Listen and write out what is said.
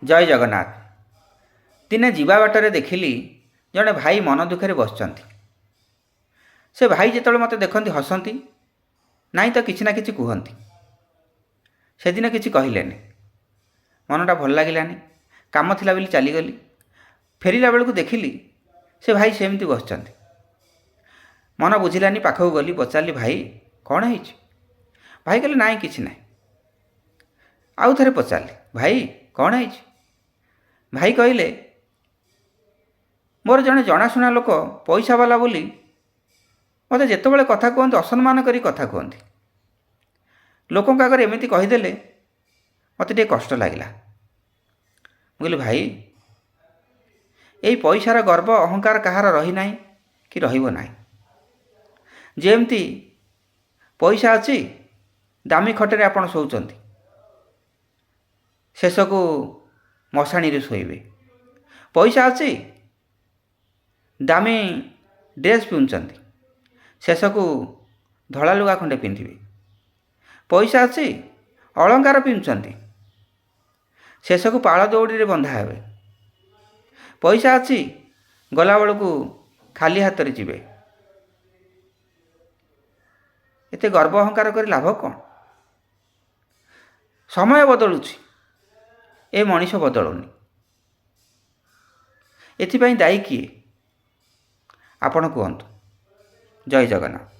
ଜୟ ଜଗନ୍ନାଥ। ଦିନେ ଯିବା ବାଟରେ ଦେଖିଲି ଜଣେ ଭାଇ ମନ ଦୁଃଖରେ ବସିଛନ୍ତି। ସେ ଭାଇ ଯେତେବେଳେ ମୋତେ ଦେଖନ୍ତି ହସନ୍ତି, ନାହିଁ ତ କିଛି ନା କିଛି କୁହନ୍ତି। ସେଦିନ କିଛି କହିଲେନି, ମନଟା ଭଲ ଲାଗିଲାନି। କାମ ଥିଲା ବୋଲି ଚାଲିଗଲି। ଫେରିଲା ବେଳକୁ ଦେଖିଲି ସେ ଭାଇ ସେମିତି ବସିଛନ୍ତି। ମନ ବୁଝିଲାନି, ପାଖକୁ ଗଲି, ପଚାରିଲି, ଭାଇ କ'ଣ ହେଇଛି? ଭାଇ କହିଲେ, ନାହିଁ କିଛି ନାହିଁ। ଆଉ ଥରେ ପଚାରିଲି, ଭାଇ କ'ଣ ହେଇଛି? ଭାଇ କହିଲେ, ମୋର ଜଣେ ଜଣାଶୁଣା ଲୋକ ପଇସାବାଲା ବୋଲି ମୋତେ ଯେତେବେଳେ କଥା କୁହନ୍ତି ଅସମ୍ମାନ କରି କଥା କୁହନ୍ତି। ଲୋକଙ୍କ ଆଗରେ ଏମିତି କହିଦେଲେ ମୋତେ ଟିକେ କଷ୍ଟ ଲାଗିଲା। ମୁଁ କହିଲି, ଭାଇ ଏଇ ପଇସାର ଗର୍ବ ଅହଙ୍କାର କାହାର ରହିନାହିଁ କି ରହିବ ନାହିଁ। ଯେମିତି ପଇସା ଅଛି, ଦାମୀ ଖଟରେ ଆପଣ ଶୋଉଛନ୍ତି, ଶେଷକୁ ମଶାଣିରେ ଶୋଇବେ। ପଇସା ଅଛି, ଦାମୀ ଡ୍ରେସ୍ ପିନ୍ଧୁଛନ୍ତି, ଶେଷକୁ ଧଳା ଲୁଗା ଖଣ୍ଡେ ପିନ୍ଧିବେ। ପଇସା ଅଛି, ଅଳଙ୍କାର ପିନ୍ଧୁଛନ୍ତି, ଶେଷକୁ ପାଳ ଦଉଡ଼ିରେ ବନ୍ଧା ହେବେ। ପଇସା ଅଛି, ଗଲାବେଳକୁ ଖାଲି ହାତରେ ଯିବେ। ଏତେ ଗର୍ବ ଅହଙ୍କାର କରି ଲାଭ କ'ଣ? ସମୟ ବଦଳୁଛି, ଏ ମଣିଷ ବଦଳୁନି। ଏଥିପାଇଁ ଦାୟୀ କିଏ? ଆପଣ କୁହନ୍ତୁ। ଜୟ ଜଗନ୍ନାଥ।